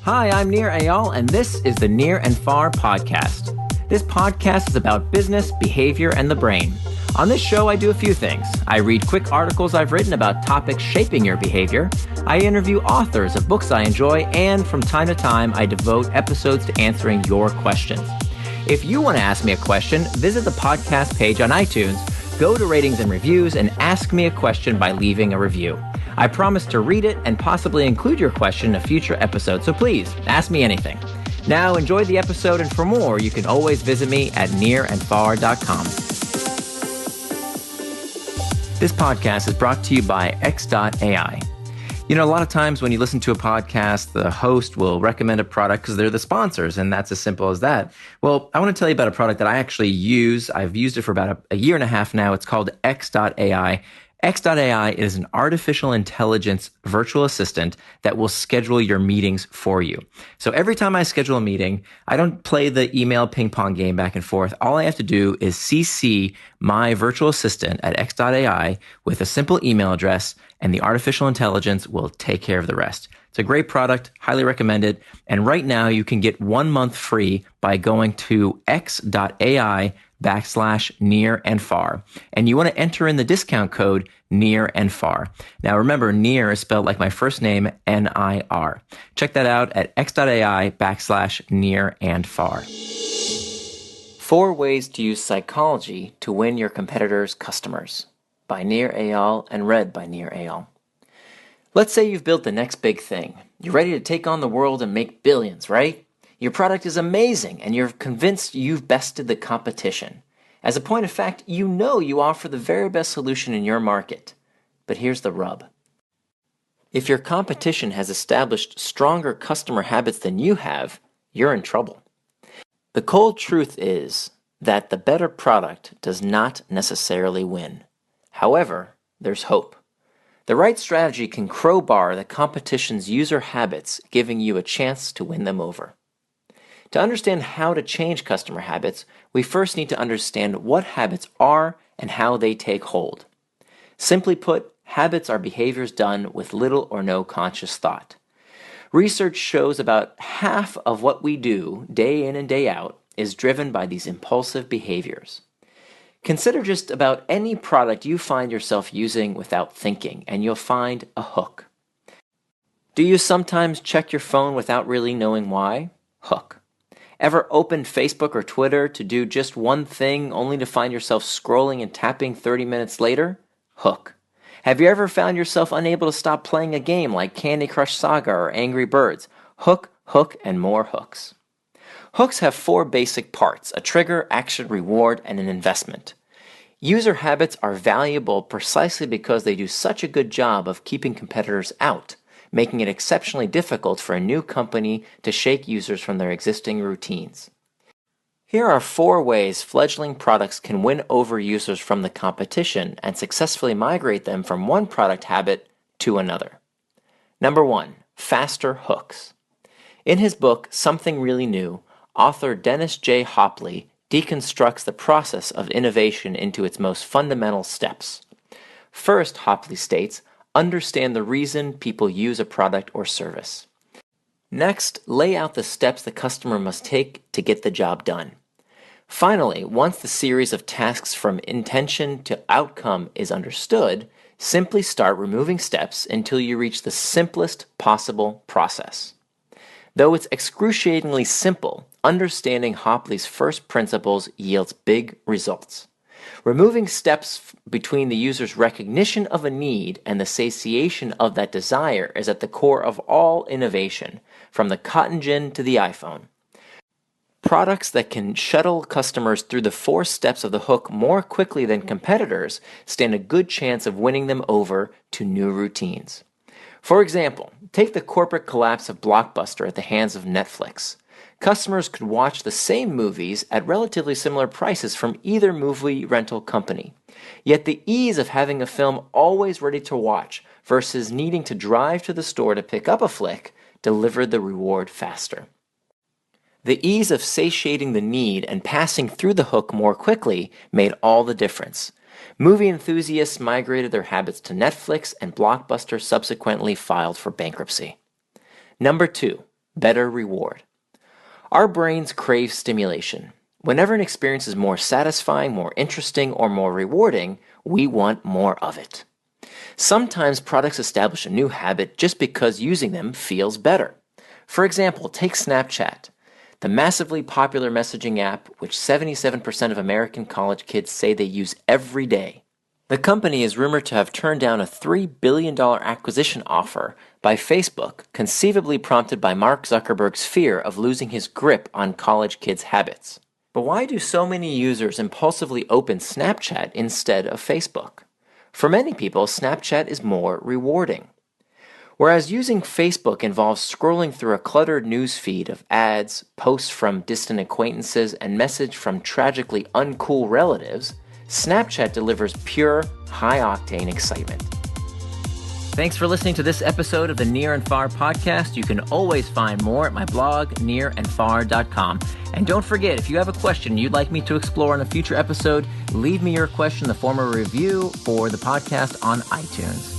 Hi, I'm Nir Eyal, and this is the Near and Far podcast. This podcast is about business, behavior, and the brain. On this show, I do a few things. I read quick articles I've written about topics shaping your behavior. I interview authors of books I enjoy, and from time to time, I devote episodes to answering your questions. If you want to ask me a question, visit the podcast page on iTunes, go to ratings and reviews, and ask me a question by leaving a review. I promise to read it and possibly include your question in a future episode, so please, ask me anything. Now, enjoy the episode, and for more, you can always visit me at nearandfar.com. This podcast is brought to you by X.AI. You know, a lot of times when you listen to a podcast, the host will recommend a product because they're the sponsors, and that's as simple as that. Well, I want to tell you about a product that I actually use. I've used it for about a year and a half now. It's called X.AI. X.AI is an artificial intelligence virtual assistant that will schedule your meetings for you. So every time I schedule a meeting, I don't play the email ping pong game back and forth. All I have to do is CC my virtual assistant at X.AI with a simple email address, and the artificial intelligence will take care of the rest. It's a great product, highly recommended. And right now you can get 1 month free by going to X.AI/near and far. And you want to enter in the discount code near and far. Now remember, near is spelled like my first name, N-I-R. Check that out at X.AI/near and far. 4 ways to use psychology to win your competitors' customers, by Nir Eyal and read by Nir Eyal. Let's say you've built the next big thing. You're ready to take on the world and make billions, right? Your product is amazing, and you're convinced you've bested the competition. As a point of fact, you know you offer the very best solution in your market. But here's the rub. If your competition has established stronger customer habits than you have, you're in trouble. The cold truth is that the better product does not necessarily win. However, there's hope. The right strategy can crowbar the competition's user habits, giving you a chance to win them over. To understand how to change customer habits, we first need to understand what habits are and how they take hold. Simply put, habits are behaviors done with little or no conscious thought. Research shows about half of what we do, day in and day out, is driven by these impulsive behaviors. Consider just about any product you find yourself using without thinking, and you'll find a hook. Do you sometimes check your phone without really knowing why? Hook. Ever open Facebook or Twitter to do just one thing only to find yourself scrolling and tapping 30 minutes later? Hook. Have you ever found yourself unable to stop playing a game like Candy Crush Saga or Angry Birds? Hook, hook, and more hooks. Hooks have 4 basic parts: a trigger, action, reward, and an investment. User habits are valuable precisely because they do such a good job of keeping competitors out, making it exceptionally difficult for a new company to shake users from their existing routines. Here are 4 ways fledgling products can win over users from the competition and successfully migrate them from one product habit to another. Number 1, faster hooks. In his book, Something Really New, author Dennis J. Hopley deconstructs the process of innovation into its most fundamental steps. First, Hopley states, understand the reason people use a product or service. Next, lay out the steps the customer must take to get the job done. Finally, once the series of tasks from intention to outcome is understood, simply start removing steps until you reach the simplest possible process. Though it's excruciatingly simple, understanding Hopley's first principles yields big results. Removing steps between the user's recognition of a need and the satiation of that desire is at the core of all innovation, from the cotton gin to the iPhone. Products that can shuttle customers through the 4 steps of the hook more quickly than competitors stand a good chance of winning them over to new routines. For example, take the corporate collapse of Blockbuster at the hands of Netflix. Customers could watch the same movies at relatively similar prices from either movie rental company. Yet the ease of having a film always ready to watch versus needing to drive to the store to pick up a flick delivered the reward faster. The ease of satiating the need and passing through the hook more quickly made all the difference. Movie enthusiasts migrated their habits to Netflix, and Blockbuster subsequently filed for bankruptcy. Number 2, better reward. Our brains crave stimulation. Whenever an experience is more satisfying, more interesting, or more rewarding, we want more of it. Sometimes products establish a new habit just because using them feels better. For example, take Snapchat, the massively popular messaging app which 77% of American college kids say they use every day. The company is rumored to have turned down a $3 billion acquisition offer by Facebook, conceivably prompted by Mark Zuckerberg's fear of losing his grip on college kids' habits. But why do so many users impulsively open Snapchat instead of Facebook? For many people, Snapchat is more rewarding. Whereas using Facebook involves scrolling through a cluttered news feed of ads, posts from distant acquaintances, and messages from tragically uncool relatives, Snapchat delivers pure, high-octane excitement. Thanks for listening to this episode of the Near and Far podcast. You can always find more at my blog, nearandfar.com. And don't forget, if you have a question you'd like me to explore in a future episode, leave me your question in the form of a review for the podcast on iTunes.